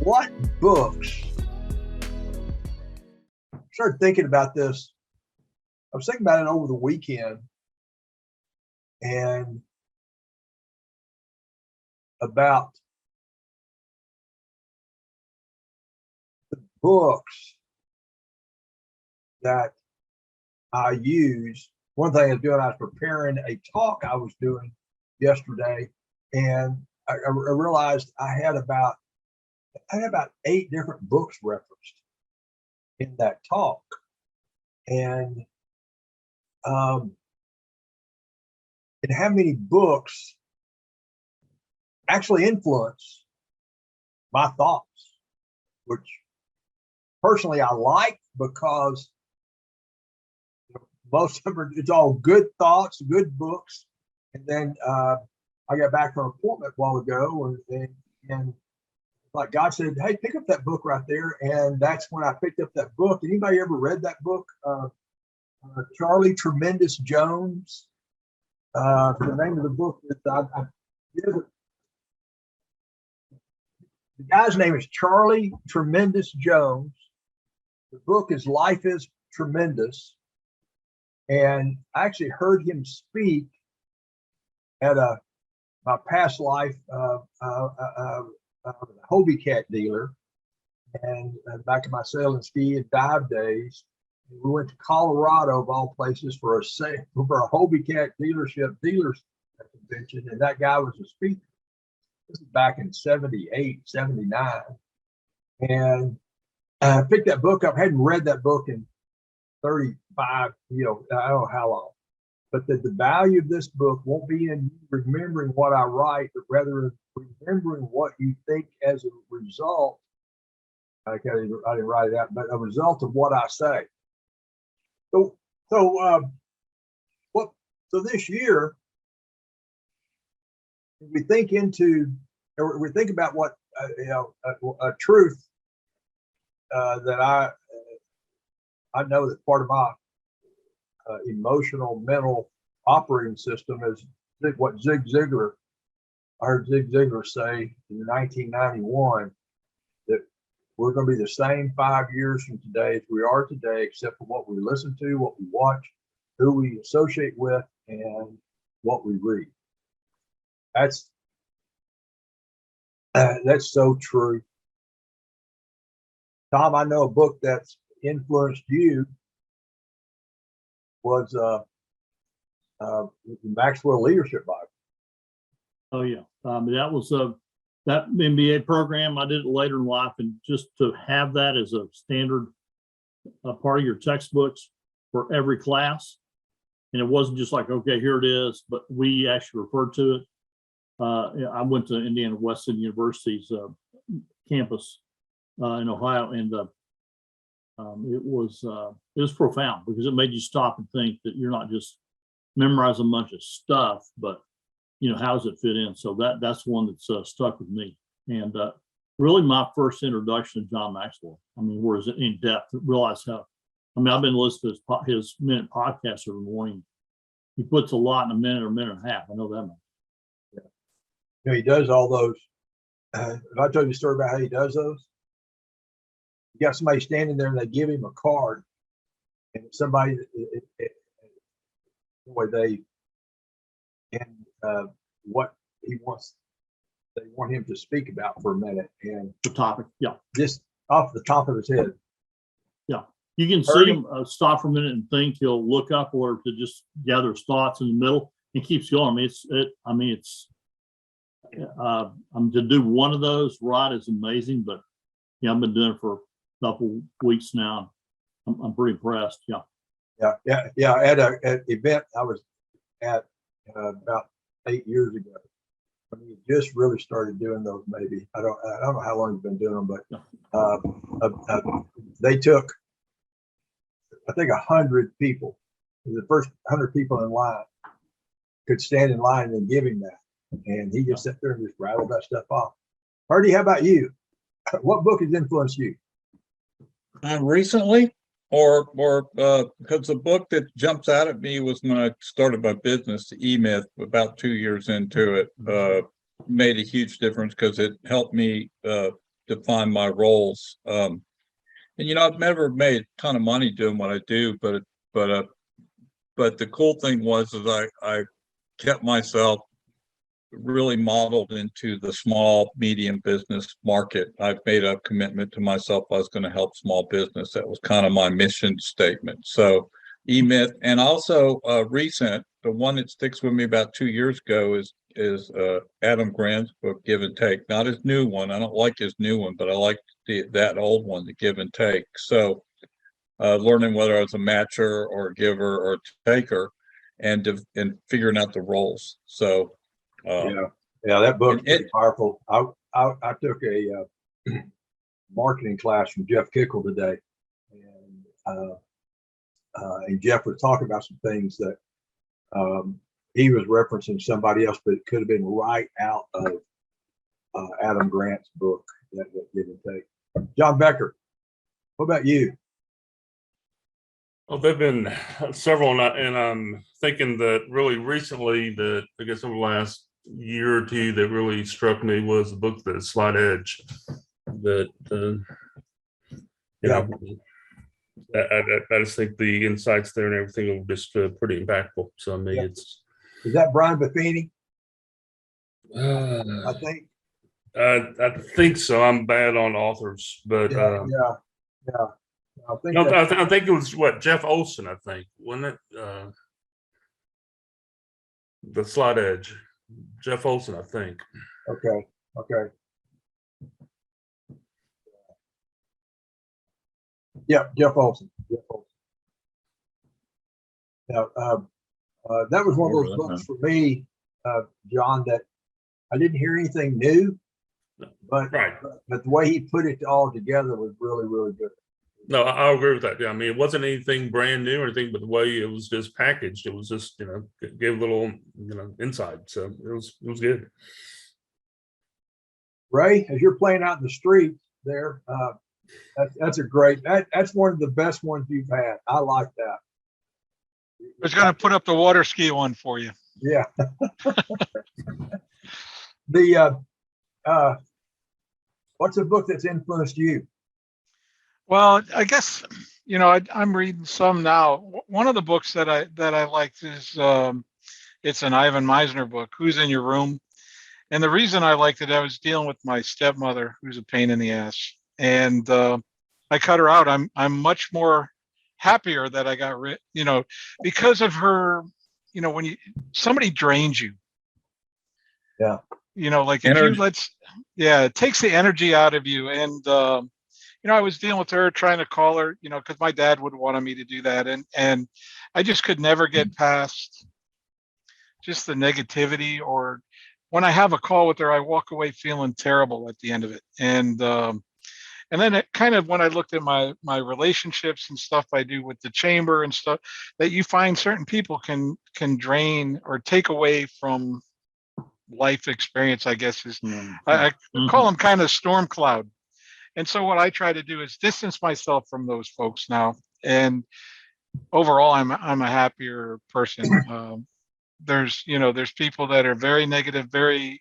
What books? I started thinking about this. I was thinking about it over the weekend and about the books that I use. One thing I was doing, I was preparing a talk I was doing yesterday, and I realized I had about 8 different books referenced in that talk, and how many books actually influence my thoughts, which personally I like because most of them are, it's all good thoughts, good books. And then I got back from an appointment a while ago, and like God said, hey, pick up that book right there. And that's when I picked up that book. Anybody ever read that book? Charlie Tremendous Jones. The name of the book is the guy's name is Charlie Tremendous Jones. The book is Life is Tremendous. And I actually heard him speak at my past life Hobie cat dealer, and back in my sail and ski and dive days. We went to Colorado, of all places, for a Hobie cat dealers convention, and that guy was a speaker. This is back in 78, 79. And I picked that book up. I hadn't read that book in 35, I don't know how long. But the value of this book won't be in remembering what I write, but rather remembering what you think as a result. I didn't write it out, but a result of what I say. So this year, we think about what a truth that I know that part of my emotional mental operating system is what I heard Zig Ziglar say in 1991, that we're going to be the same 5 years from today as we are today, except for what we listen to, what we watch, who we associate with, and what we read. That's so true. Tom, I know a book that's influenced you was Maxwell Leadership Bible. Oh yeah, that was that MBA program. I did it later in life, and just to have that as a standard part of your textbooks for every class, and it wasn't just like, okay, here it is, but we actually referred to it. I went to Indiana Wesleyan University's campus in Ohio, and it was profound because it made you stop and think that you're not just memorizing a bunch of stuff, but how does it fit in? So that's one that's stuck with me. And really my first introduction to John Maxwell. I mean, whereas in depth, realize how, I've been listening to his minute podcast every morning. He puts a lot in a minute or minute and a half. I know that much. Yeah. He does all those. If I told you a story about how he does those, you got somebody standing there and they give him a card, and somebody, what he wants, they want him to speak about for a minute, and The topic, yeah. just off the top of his head. Yeah. You can see him stop for a minute and think. He'll look up or to just gather his thoughts in the middle. He keeps going. To do one of those right is amazing, but I've been doing it for a couple weeks now. I'm pretty impressed. Yeah. At an event I was at about 8 years ago, when he just really started doing those. Maybe I don't know how long he's been doing them, but they took, I think, 100 people. The first 100 people in line could stand in line and give him that, and he just sat there and just rattled that stuff off. Hurdie, how about you? What book has influenced you? Recently, or because the book that jumps out at me was when I started my business, E-Myth, about 2 years into it. Made a huge difference because it helped me define my roles. And I've never made a ton of money doing what I do, but the cool thing was I kept myself really modeled into the small, medium business market. I've made a commitment to myself. I was going to help small business. That was kind of my mission statement. So E-Myth, and also recent, the one that sticks with me about 2 years ago is Adam Grant's book, Give and Take. Not his new one. I don't like his new one, but I like that old one, the Give and Take. So learning whether I was a matcher or a giver or a taker, and figuring out the roles. So yeah, that book's pretty powerful. I took a marketing class from Jeff Kickle today, and Jeff was talking about some things that he was referencing somebody else, but it could have been right out of Adam Grant's book, that Give and Take. John Becker, what about you? Well, there've been several, and I'm thinking that really recently, that I guess over the last year or two, that really struck me was the book, The Slight Edge. That I just think the insights there and everything are just pretty impactful. So I mean, is that Brian Buffini? I think so. I'm bad on authors, but yeah. I think it was Jeff Olson. I think, wasn't it? The Slight Edge, Jeff Olson, I think. Okay. Yeah, Jeff Olson. Now, that was one of those books for me, John, that I didn't hear anything new, but the way he put it all together was really, really good. No, I agree with that. Yeah, I mean, it wasn't anything brand new or anything, but the way it was just packaged, it was just, gave a little, insight. So it was good. Ray, as you're playing out in the street there, that's a great, that's one of the best ones you've had. I like that. I was going to put up the water ski one for you. Yeah. What's a book that's influenced you? Well, I guess, I'm reading some now. One of the books that I liked is, it's an Ivan Meisner book, Who's in Your Room? And the reason I liked it, I was dealing with my stepmother, who's a pain in the ass. And I cut her out. I'm much more happier that I got rid, because of her, when somebody drains you. Yeah. Like energy. it takes the energy out of you. And, I was dealing with her, trying to call her, because my dad would want me to do that. And I just could never get past just the negativity, or when I have a call with her, I walk away feeling terrible at the end of it. And then it kind of, when I looked at my relationships and stuff I do with the chamber and stuff, that you find certain people can drain or take away from life experience, I guess is, I call them kind of storm cloud. And so what I try to do is distance myself from those folks now. And overall, I'm a happier person. There's people that are very negative, very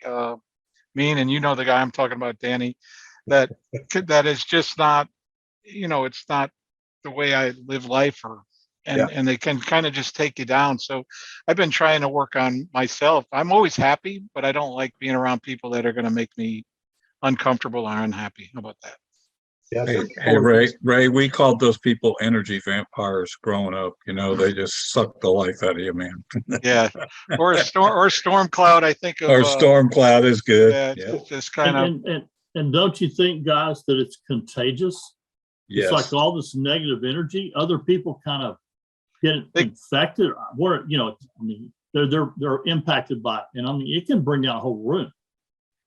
mean, and the guy I'm talking about, Danny, that is just not, it's not the way I live life, and they can kind of just take you down. So I've been trying to work on myself. I'm always happy, but I don't like being around people that are going to make me uncomfortable or unhappy. How about that? Yeah, Hey, Ray, we called those people energy vampires growing up. They just suck the life out of you, man. Yeah, or storm cloud. I think of, or storm cloud is good. Yeah, it's just kind of. And don't you think, guys, that it's contagious? Yes. It's like all this negative energy. Other people kind of get infected. Or they're impacted by it, and it can bring down a whole room,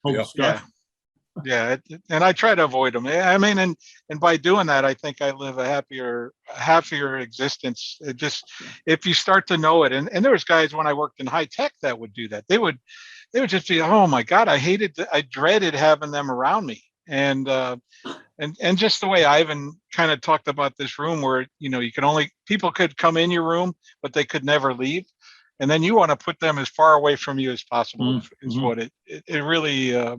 discussion. Yeah, and I try to avoid them. I mean, and by doing that, I think I live a happier existence. It just, if you start to know it, and there was guys when I worked in high tech that would do that. They would just be, oh my God, I dreaded having them around me. And just the way Ivan kind of talked about this room, where people could come in your room, but they could never leave. And then you want to put them as far away from you as possible. Is what it really.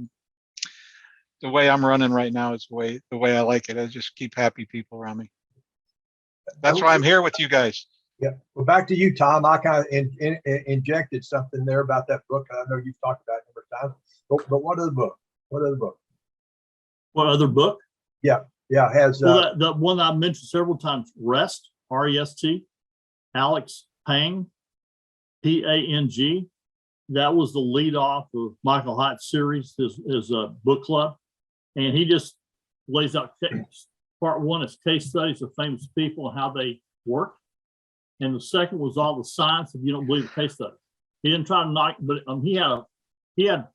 the way I'm running right now is the way I like it. I just keep happy people around me. That's why I'm here with you guys. Yeah. Well, back to you, Tom. I kind of injected something there about that book. I know you've talked about it a number of times, but what other book? What other book? What other book? Yeah. Has Well, the one I mentioned several times, Rest, R-E-S-T, Alex Pang, P-A-N-G. That was the lead off of Michael Hyde's series, his book club. And he just lays out part one is case studies of famous people and how they work. And the second was all the science, if you don't believe the case study. He didn't try to knock, but he had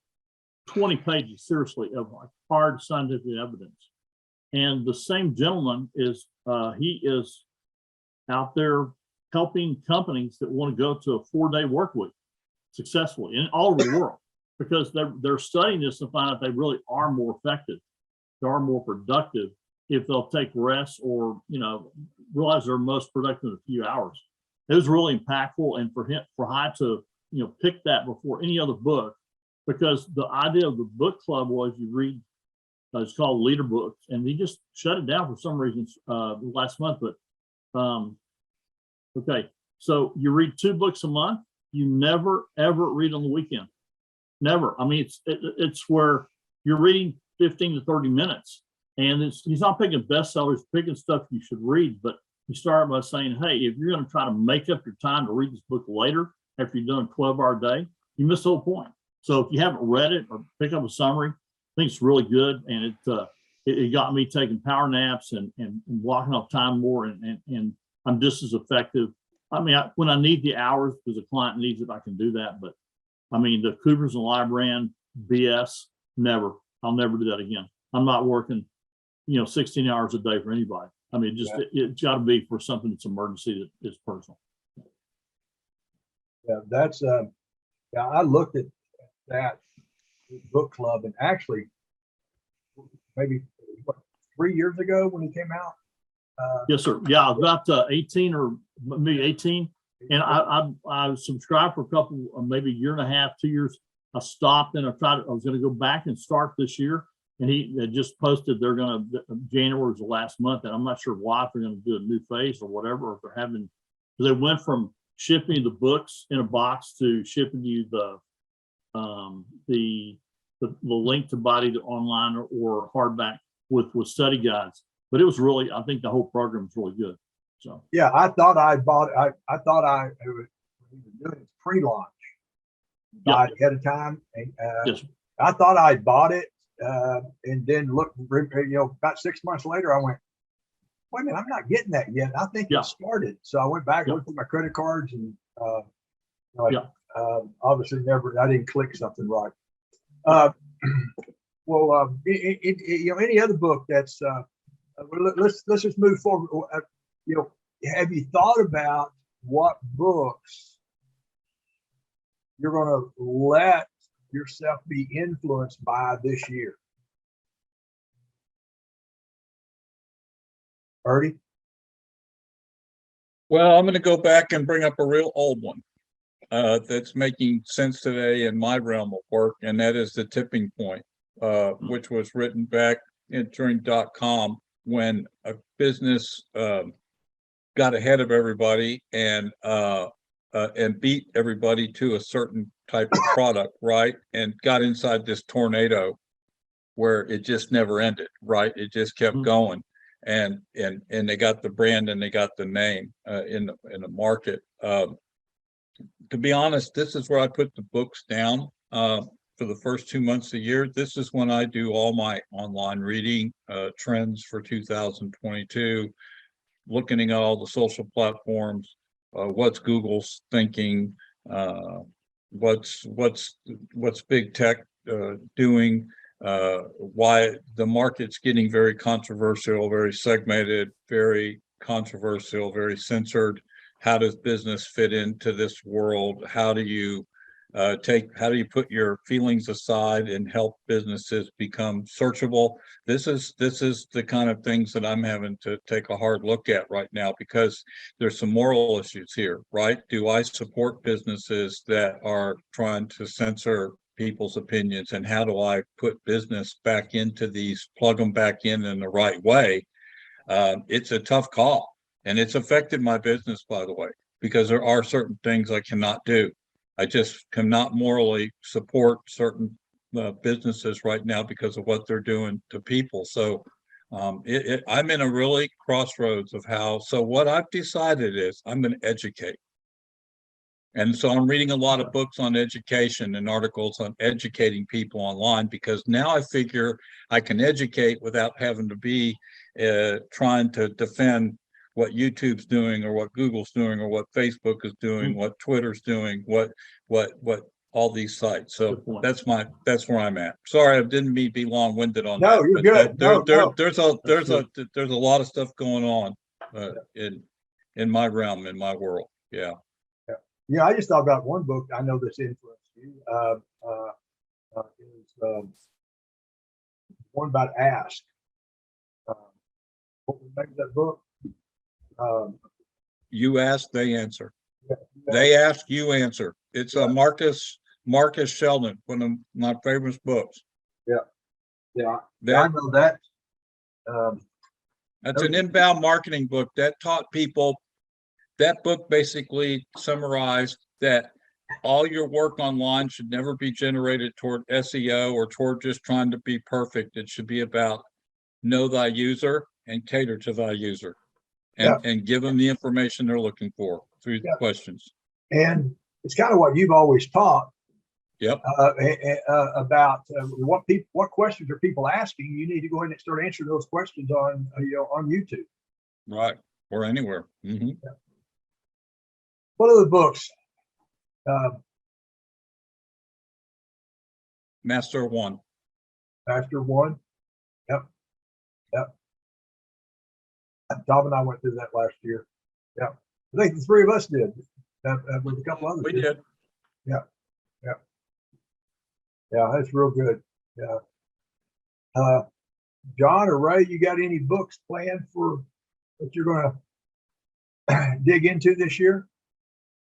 20 pages, seriously, of like hard scientific evidence. And the same gentleman is he is out there helping companies that want to go to a 4-day work week successfully in all over the world, because they're studying this to find out they really are more effective, they are more productive if they'll take rest or realize they're most productive in a few hours. It was really impactful, and for Hyde to pick that before any other book, because the idea of the book club was you read. It's called Leader Books, and he just shut it down for some reasons last month. But okay, so you read 2 books a month. You never ever read on the weekend. Never. I mean, it's where you're reading 15 to 30 minutes, and he's not picking bestsellers, picking stuff you should read. But he started by saying, hey, if you're going to try to make up your time to read this book later after you've done a 12-hour day, you miss the whole point. So if you haven't read it or pick up a summary, I think it's really good, and it got me taking power naps and blocking off time more, and I'm just as effective. I mean, when I need the hours because a client needs it, I can do that. But I mean, the Coopers and Lybrand BS, never. I'll never do that again. I'm not working, 16 hours a day for anybody. I mean, it's got to be for something that's emergency that is personal. Yeah, that's I looked at that book club, and actually maybe 3 years ago when he came out. Yes, sir. Yeah, about 18 or maybe 18. And I subscribed for a couple, maybe a year and a half, 2 years. I stopped and I was going to go back and start this year. And he just posted January was the last month. And I'm not sure why, if they're going to do a new phase or whatever, or if they're having, they went from shipping the books in a box to shipping you the link to buy it online or hardback with study guides. But it was really, I think the whole program is really good. So yeah, I thought I bought it. I thought I was doing pre-launch, buy it ahead of time. And, yes. I thought I bought it, and then looked. About 6 months later, I went, wait a minute, I'm not getting that yet. I think it started. So I went back and looked at my credit cards, and obviously I didn't click something right. Well, any other book that's let's just move forward. Have you thought about what books you're going to let yourself be influenced by this year? Hurdie? Well, I'm going to go back and bring up a real old one that's making sense today in my realm of work, and that is The Tipping Point, which was written back during .com, when a business got ahead of everybody and beat everybody to a certain type of product, right? And got inside this tornado where it just never ended, right? It just kept going, and they got the brand and they got the name in the market. To be honest, this is where I put the books down for the first 2 months of the year. This is when I do all my online reading trends for 2022, looking at all the social platforms, what's Google's thinking, what's big tech doing, why the market's getting very controversial, very segmented, very controversial, very censored. How does business fit into this world? How do you put your feelings aside and help businesses become searchable? This is the kind of things that I'm having to take a hard look at right now, because there's some moral issues here, right? Do I support businesses that are trying to censor people's opinions and how do I put business back into these, plug them back in the right way. It's a tough call, and it's affected my business, by the way, because there are certain things I cannot do. I just cannot morally support certain businesses right now because of what they're doing to people. So I'm in a really crossroads of how. So what I've decided is I'm going to educate. And so I'm reading a lot of books on education and articles on educating people online, because now I figure I can educate without having to be trying to defend what YouTube's doing or what Google's doing or what Facebook is doing, what Twitter's doing, what all these sites. So that's where I'm at. Sorry, I didn't mean to be long-winded on that. No, you're good. There's a lot of stuff going on in my realm, in my world. Yeah. Yeah, I just thought about one book. I know this influenced you. Is one about Ask. What was the name of that book? You ask, they answer. Yeah, They ask, you answer. It's a Marcus Sheldon, one of my favorite books. Yeah, I know that. That's an inbound marketing book that taught people. That book basically summarized that all your work online should never be generated toward SEO or toward just trying to be perfect. It should be about know thy user and cater to thy user, and give them the information they're looking for through questions. And it's kind of what you've always taught. Yep. About what questions are people asking? You need to go ahead and start answering those questions on on YouTube. Right, or anywhere. Mm-hmm. Yeah. What are the books? Master One. Master One. Yep. Tom and I went through that last year. Yeah, I think the three of us did. With a couple others. We did. Yeah, that's real good. Yeah. John or Ray, you got any books planned for that you're going to dig into this year?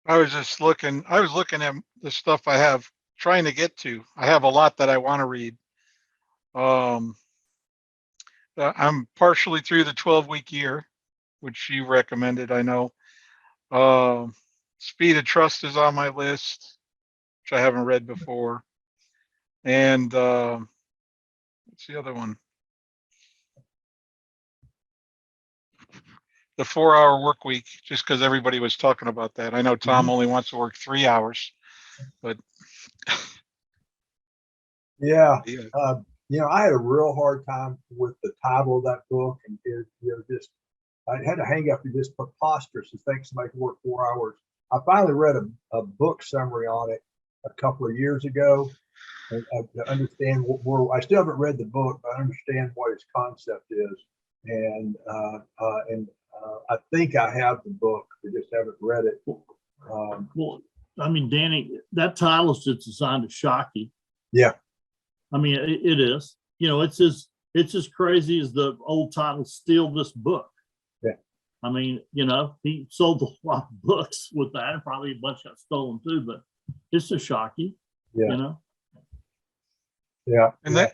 I was looking at the stuff I have trying to get to. I have a lot that I want to read. I'm partially through the 12-week year, which you recommended, I know. Speed of Trust is on my list, which I haven't read before. And what's the other one? The 4-hour work week, just because everybody was talking about that. I know Tom only wants to work 3 hours, but yeah. I had a real hard time with the title of that book, and just I had to hang up. It's just preposterous to think somebody can work 4 hours. I finally read a book summary on it a couple of years ago, and to understand I still haven't read the book, but I understand what its concept is, and I think I have the book. I just haven't read it. Well, I mean, Danny, that title is just designed to shock you. Yeah. I mean, it is. It's as crazy as the old title, Steal This Book. Yeah. I mean, he sold a lot of books with that, and probably a bunch got stolen too, but it's to shock you. Yeah. And that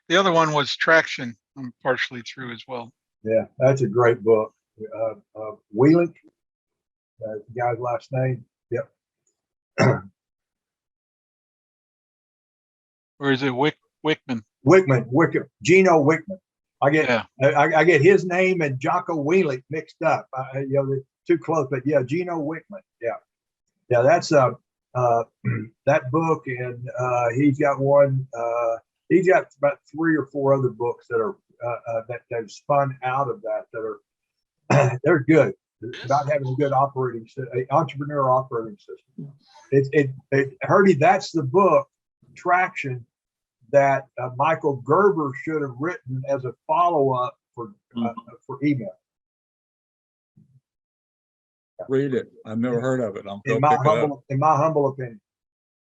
the other one was Traction. I'm partially through as well. Yeah, that's a great book. Wheeling, the guy's last name. Yep. Or is it Wickman? Wickman, Gino Wickman. I get his name and Jocko Willink mixed up. They're too close, but yeah, Gino Wickman. Yeah, that's that book, and he's got one. He's got about 3 or 4 other books that are that have spun out of that are they're good. It's about having a good entrepreneur operating system. Hurdie, that's the book, Traction, that Michael Gerber should have written as a follow-up for email. Read it. I've never heard of it. In my humble opinion.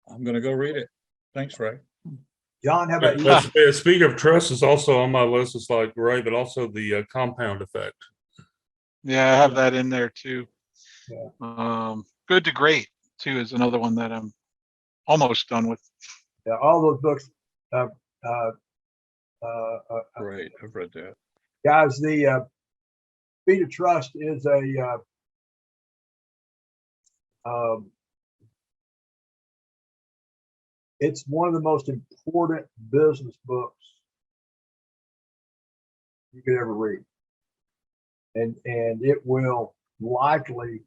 I'm going to go read it. Thanks, Ray. John, how about you? Speed of Trust is also on my list. It's like Ray, but also the compound effect. Yeah, I have that in there too. Yeah. Good to Great too is another one that I'm almost done with. Yeah, all those books. Great, I've read that. Guys, the Speed of Trust is a it's one of the most important business books you could ever read, and it will likely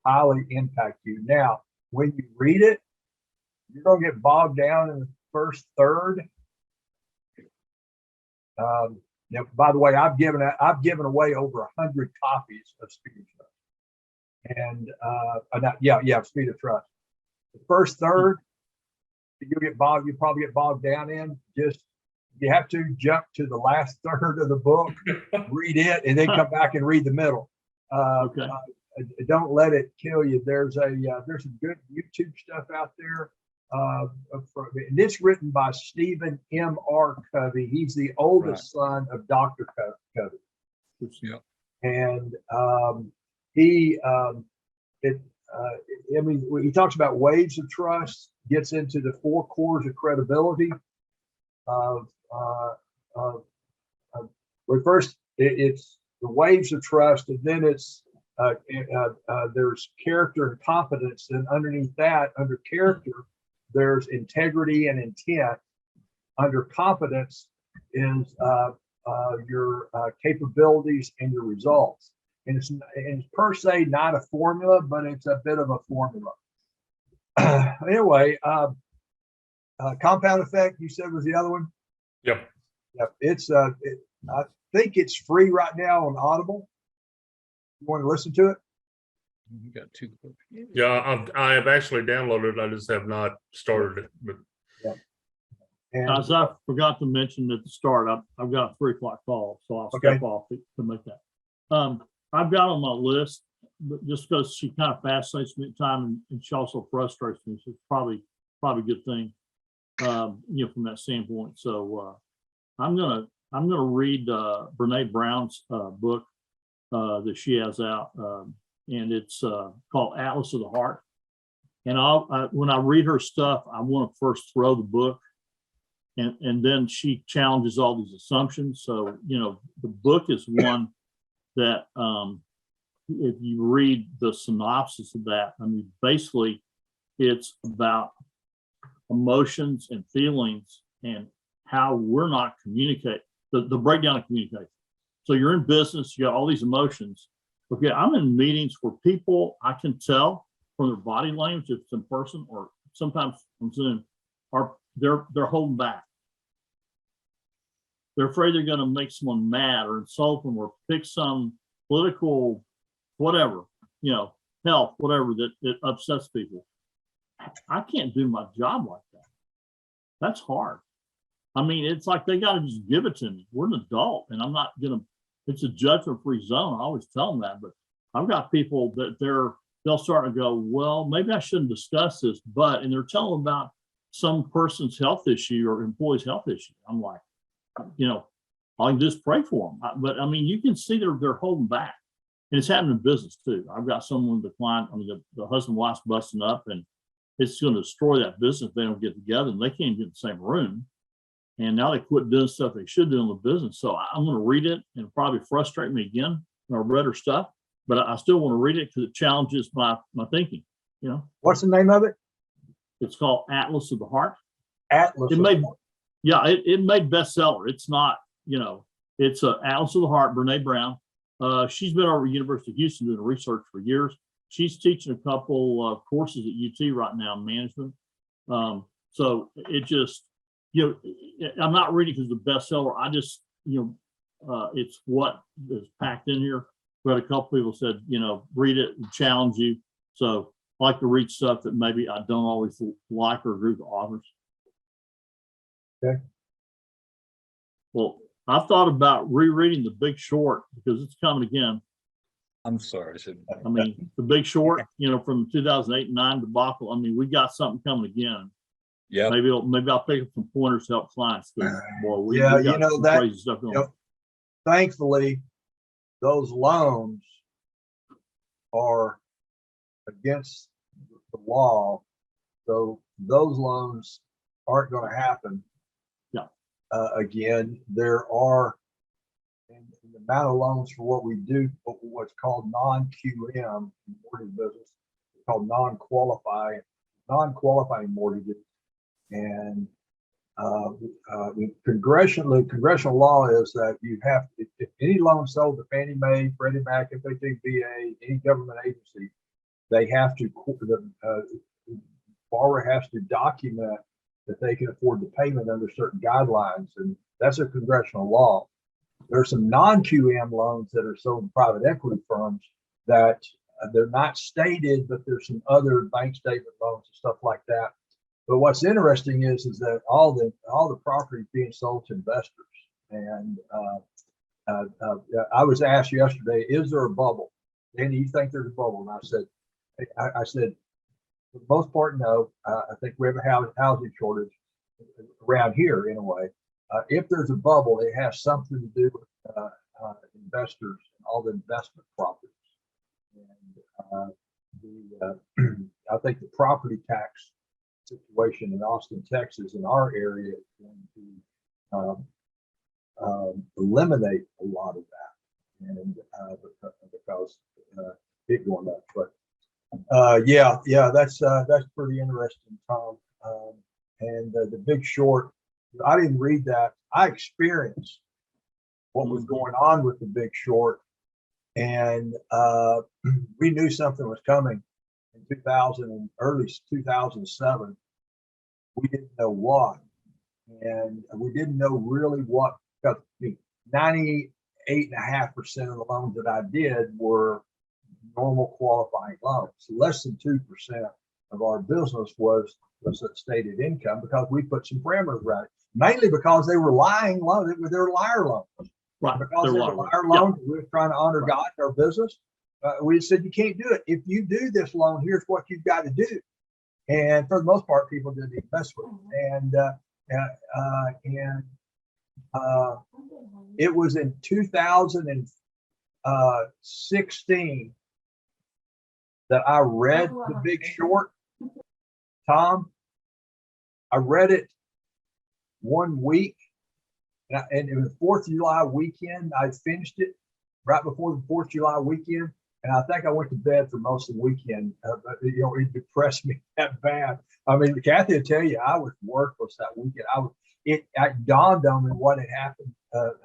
highly impact you. Now, when you read it, you're going to get bogged down in the first third. Now, by the way, I've given away over 100 copies of Speed of Trust, and Speed of Trust. The first third, you probably get bogged down in. Just you have to jump to the last third of the book, read it, and then come back and read the middle. Okay. Don't let it kill you. There's some good YouTube stuff out there. And it's written by Stephen M.R. Covey. He's the oldest son of Dr. Covey. Yeah. And he talks about waves of trust, gets into the 4 cores of credibility. First, it's the waves of trust, and then it's there's character and competence, and underneath that, under character, there's integrity and intent. Under competence is your capabilities and your results. And it's per se not a formula, but it's a bit of a formula. Anyway, compound effect, you said was the other one? Yep. Yep. I think it's free right now on Audible. You want to listen to it? You got 2 books. Yeah, I have actually downloaded it. I just have not started it. But And As I forgot to mention at the start, I've got a 3 o'clock call, so I'll step off to make that. I've got on my list, but just because she kind of fascinates me at time, and she also frustrates me, so it's probably a good thing, from that standpoint. So I'm gonna read Brene Brown's book that she has out, and it's called Atlas of the Heart. And when I read her stuff, I want to first throw the book, and then she challenges all these assumptions. So the book is one that if you read the synopsis of that, I mean, basically it's about emotions and feelings and how we're not communicating, the breakdown of communication. So you're in business, you got all these emotions. Okay, I'm in meetings where people, I can tell from their body language, if it's in person or sometimes on Zoom, they're holding back. They're afraid they're going to make someone mad or insult them or pick some political, whatever, health, whatever that upsets people. I can't do my job like that. That's hard. I mean, it's like they got to just give it to me. We're an adult, and I'm not going to, it's a judgment-free zone. I always tell them that, but I've got people that they'll start to go, well, maybe I shouldn't discuss this, and they're telling about some person's health issue or employee's health issue. I'm like, I can just pray for them. But I mean, you can see they're holding back, and it's happening in business too. I've got someone decline. I mean, the husband and wife's busting up, and it's going to destroy that business if they don't get together, and they can't get in the same room. And now they quit doing stuff they should do in the business. So I'm going to read it, and it'll probably frustrate me again when I read her stuff, but I still want to read it because it challenges my thinking. What's the name of it? It's called Atlas of the Heart. Atlas. It made bestseller. It's not, it's Atlas of the Heart, Brene Brown. She's been over at University of Houston doing research for years. She's teaching a couple of courses at UT right now in management. So it just, I'm not reading because it's a bestseller. I just, it's what is packed in here. But a couple people said, read it and challenge you. So I like to read stuff that maybe I don't always like or agree with the authors. Okay. Well, I've thought about rereading The Big Short because it's coming again. I'm sorry. I mean, The Big Short, from 2008 and 9 debacle. I mean, we got something coming again. Yeah. Maybe I'll pick up some pointers to help clients. Boy, we Yeah, got some that crazy stuff going. Thankfully, those loans are against the law So those loans aren't going to happen. Yeah. Again, there are, and the amount of loans for what we do, what's called non-QM in the mortgage business, it's called non-qualifying mortgages. And congressional law is that you have, if any loan sold to Fannie Mae, Freddie Mac, FHA, any government agency, they have to, the borrower has to document that they can afford the payment under certain guidelines, and that's a congressional law. There's some non-QM loans that are sold to private equity firms that they're not stated, but there's some other bank statement loans and stuff like that. But what's interesting is that all the property is being sold to investors. And I was asked yesterday, is there a bubble? Danny, you think there's a bubble? And I said, for the most part, no. I think we have a housing shortage around here anyway. If there's a bubble, it has something to do with investors and all the investment properties. And I think the property tax situation in Austin, Texas, in our area, is going to eliminate a lot of that, and because it going up. But yeah, that's pretty interesting, Tom. And the Big Short, I didn't read that. I experienced what was going on with the Big Short, and we knew something was coming in 2000 and early 2007. We didn't know what, and we didn't know really what, because 98.5% of the loans that I did were normal qualifying loans. Less than 2% of our business was stated income, because we put some parameters around it, mainly because they were lying loans. They were liar loans. Right. Because they were liar loans, we were trying to honor God in our business. We said, you can't do it. If you do this loan, here's what you've got to do. And for the most part, people did the best with it. And it was in 2016 that I read The Big Short. Tom, I read it one week, and it was 4th of July weekend. I finished it right before the 4th of July weekend, and I think I went to bed for most of the weekend. But, it depressed me that bad. I mean, Kathy will tell you, I was worthless that weekend. It dawned on me what had happened to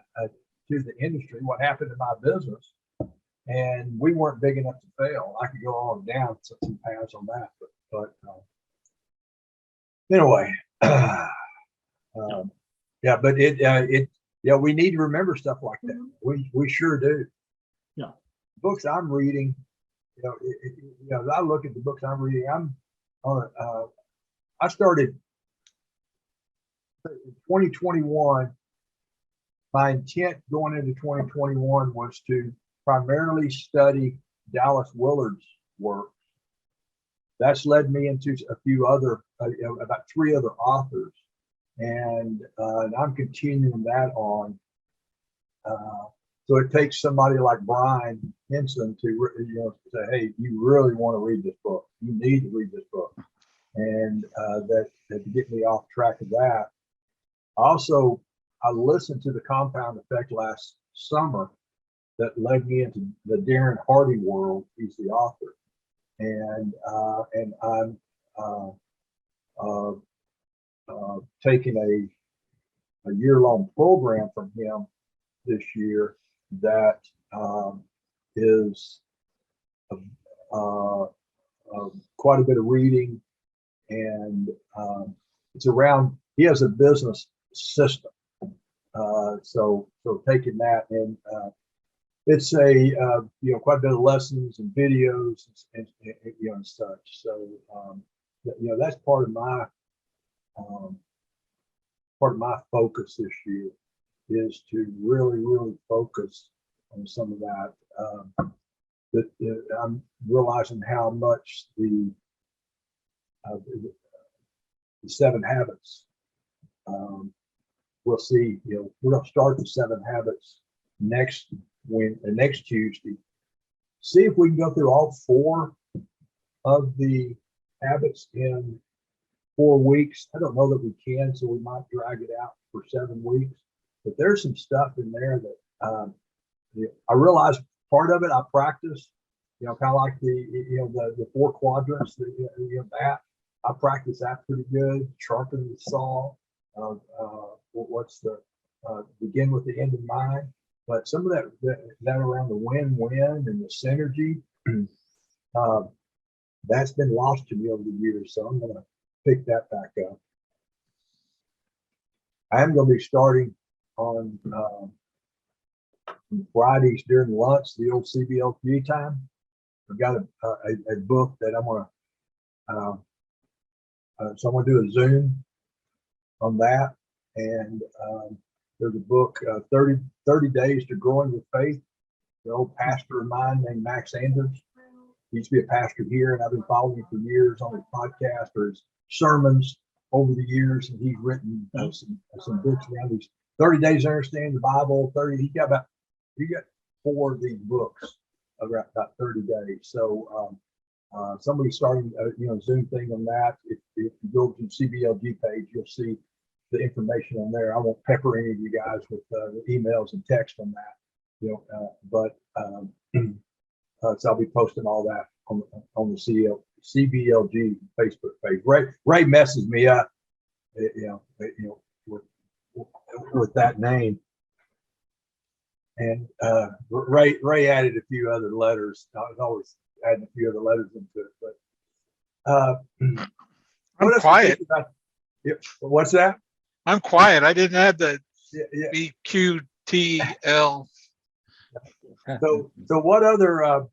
the industry, what happened to my business, and we weren't big enough to fail. I could go on down some pounds on that, but anyway, yeah, but we need to remember stuff like that. We sure do. Yeah. Books I'm reading, as I look at the books I'm reading, I started in 2021. My intent going into 2021 was to primarily study Dallas Willard's work. That's led me into a few other, about 3 other authors, and I'm continuing that on. So it takes somebody like Brian Henson to say, hey, you really want to read this book. You need to read this book, and that to get me off track of that. Also, I listened to The Compound Effect last summer. That led me into the Darren Hurdie world. He's the author, and I'm taking a year-long program from him this year that is quite a bit of reading, and it's around. He has a business system, so taking that, and it's quite a bit of lessons and videos and such. So that's part of my focus this year, is to really focus on some of that. I'm realizing how much the 7 habits. We'll see. We're going to start the 7 habits next Tuesday. See if we can go through all 4 of the habits in 4 weeks. I don't know that we can, so we might drag it out for 7 weeks. But there's some stuff in there that I realize part of it I practice, kind of like the 4 quadrants, that I practice that pretty good. Sharpen the saw. What's the begin with the end in mind? But some of that around the win-win and the synergy, that's been lost to me over the years. So I'm going to pick that back up. I am going to be starting on Fridays during lunch, the old CBLG time. I've got a book that I'm going to, so I'm going to do a Zoom on that. And there's a book, 30 Days to Growing with Faith. The old pastor of mine named Max Anders. He used to be a pastor here, and I've been following him for years on his podcast or his sermons over the years. And he's written some books around these 30 days to understand the Bible. He got 4 of these books about 30 days. So somebody's starting Zoom thing on that. If you go to the CBLG page, you'll see the information on there. I won't pepper any of you guys with the emails and text on that, but so I'll be posting all that on the CBLG Facebook page. Ray messes me up, with that name, and Ray added a few other letters. I was always adding a few other letters into it, but I'm quiet. What's that? I'm quiet. I didn't add the Yeah. BQTL. So what other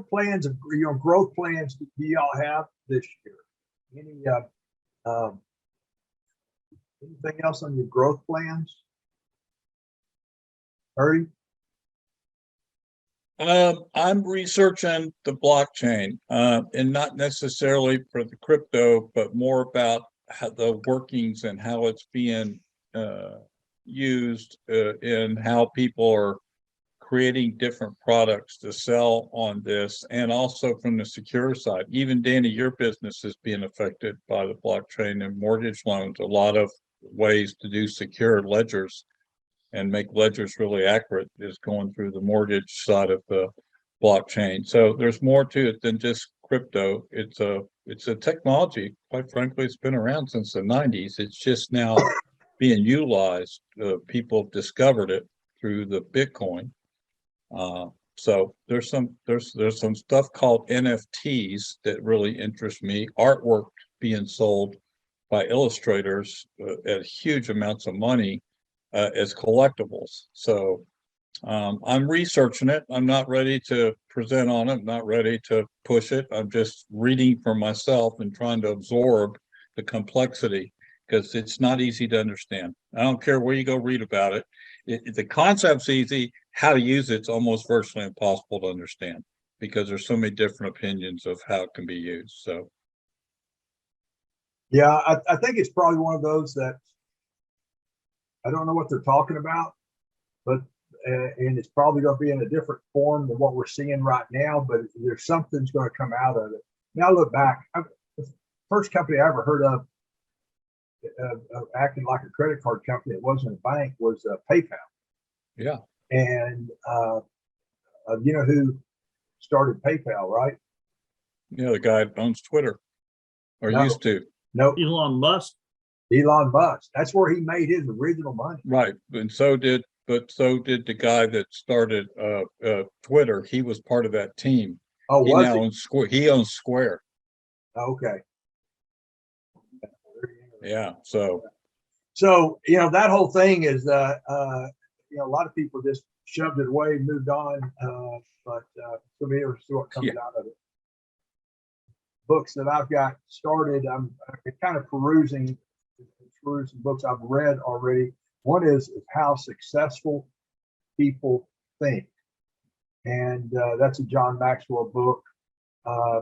plans of growth plans do y'all have this year? Any anything else on your growth plans? Hurdie? I'm researching the blockchain, and not necessarily for the crypto, but more about how the workings and how it's being used, and how people are creating different products to sell on this, and also from the secure side. Even Danny, your business is being affected by the blockchain and mortgage loans. A lot of ways to do secure ledgers and make ledgers really accurate is going through the mortgage side of the blockchain. So there's more to it than just crypto. It's a technology. Quite frankly, it's been around since the 90s. It's just now being utilized. People have discovered it through the Bitcoin. So there's some stuff called NFTs that really interest me. Artwork being sold by illustrators at huge amounts of money as collectibles. So I'm researching it. I'm not ready to present on it. I'm not ready to push it. I'm just reading for myself and trying to absorb the complexity, because it's not easy to understand. I don't care where you go read about it. The concept's easy. How to use it's almost virtually impossible to understand, because there's so many different opinions of how it can be used. So Yeah, I think it's probably one of those that I don't know what they're talking about, but and it's probably going to be in a different form than what we're seeing right now, but there's something's going to come out of it. Now look back, the first company I ever heard of acting like a credit card company that wasn't a bank was PayPal. yeah. And you know who started PayPal, right? Yeah, the guy owns Twitter, or No. used to. No, Elon Musk. Elon Musk. That's where he made his original money. Right. And so did the guy that started Twitter. He was part of that team. Oh, He was now he? owns Square. He owns Square. Okay. Yeah. So So, that whole thing is, a lot of people just shoved it away, moved on. But for me, we'll see what comes out of it. Books that I've got started, I'm kind of perusing books I've read already. One is How Successful People Think. And that's a John Maxwell book. I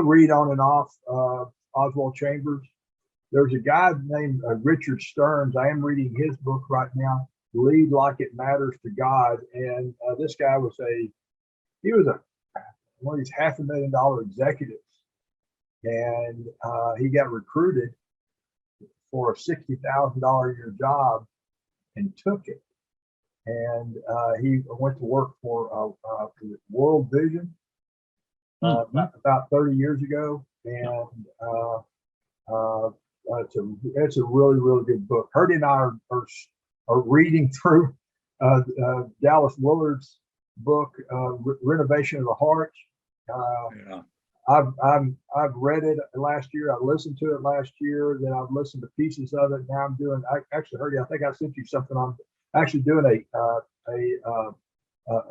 read on and off Oswald Chambers. There's a guy named Richard Stearns. I am reading his book right now, Lead Like It Matters to God. And this guy was one of these $500,000 executives and he got recruited for a $60,000 a year job and took it. And he went to work for World Vision about 30 years ago, and it's a really, really good book. Hurdie and I are reading through Dallas Willard's book, Renovation of the Heart. Yeah. I've read it last year. I listened to it last year. Then I've listened to pieces of it. Now I'm doing. Actually, Hurdie, I think I sent you something. I'm actually doing a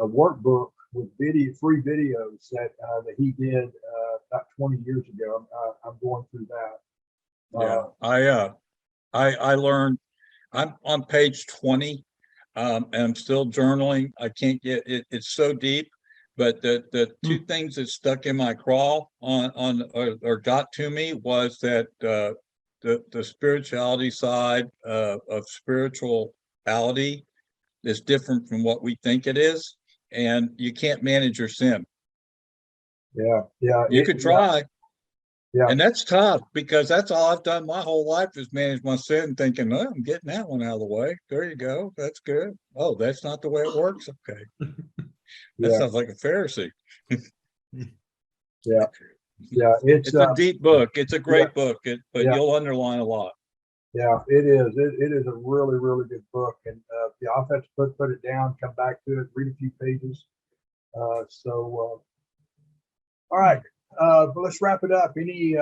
workbook with free videos that he did about 20 years ago. I'm going through that. Yeah, I learned. I'm on page 20, and I'm still journaling. I can't get it. It's so deep. But the two things that stuck in my craw or got to me was that the spirituality side of spirituality is different from what we think it is, and you can't manage your sin. Yeah. You could try. Yeah. And that's tough, because that's all I've done my whole life is manage my sin, thinking, oh, I'm getting that one out of the way. There you go. That's good. Oh, that's not the way it works. Okay. That sounds like a Pharisee. Yeah. It's a deep book. It's a great book, but you'll underline a lot. Yeah, it is. It is a really, really good book. And I'll have to put it down, come back to it, read a few pages. All right. But let's wrap it up. Any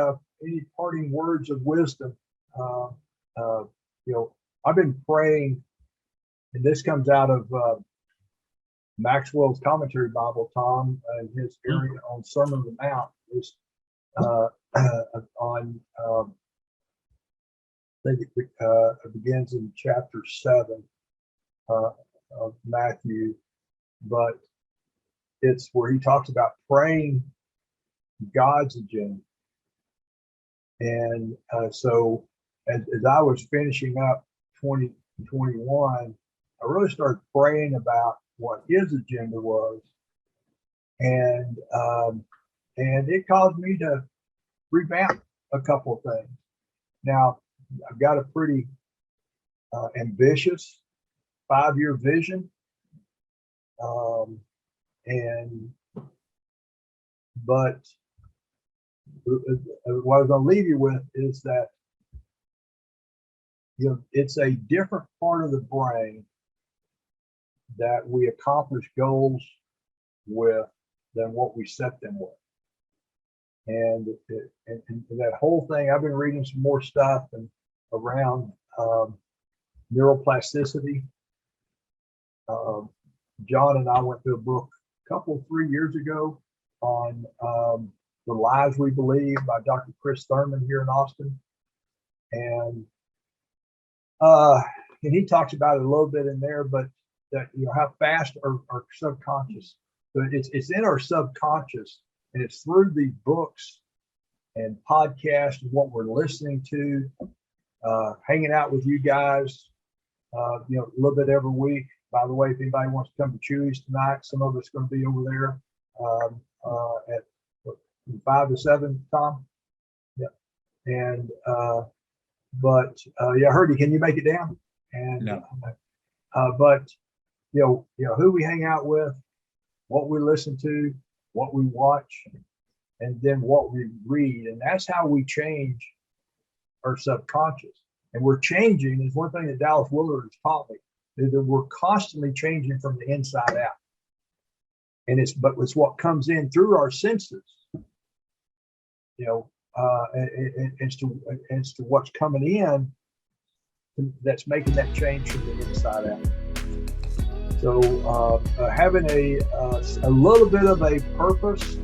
parting words of wisdom? I've been praying, and this comes out of Maxwell's Commentary Bible, Tom, and his area on Sermon on the Mount is on. I think it begins in chapter 7 of Matthew, but it's where he talks about praying God's agenda. And so as I was finishing up 2021, I really started praying about what his agenda was. And it caused me to revamp a couple of things. Now, I've got a pretty ambitious 5-year vision. But what I was going to leave you with is that, it's a different part of the brain that we accomplish goals with than what we set them with. And that whole thing, I've been reading some more stuff and around neuroplasticity. John and I went through a book 3 years ago on The Lies We Believe by Dr. Chris Thurman here in Austin. And he talks about it a little bit in there, but that, how fast our subconscious. So it's in our subconscious, and it's through these books and podcasts and what we're listening to, hanging out with you guys, a little bit every week. By the way, if anybody wants to come to Chewy's tonight, some of us going to be over there at 5 to 7, Tom. Yeah. And Hurdie, can you make it down? And no. But who we hang out with, what we listen to, what we watch, and then what we read, and that's how we change our subconscious. And we're changing is one thing that Dallas Willard has taught me, is that we're constantly changing from the inside out. And it's what comes in through our senses, as to what's coming in that's making that change from the inside out. So having a little bit of a purpose,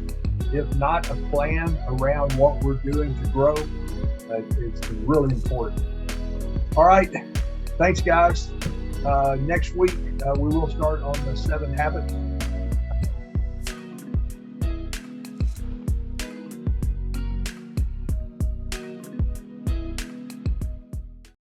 if not a plan around what we're doing to grow, is really important. All right. Thanks, guys. Next week, we will start on the 7 habits.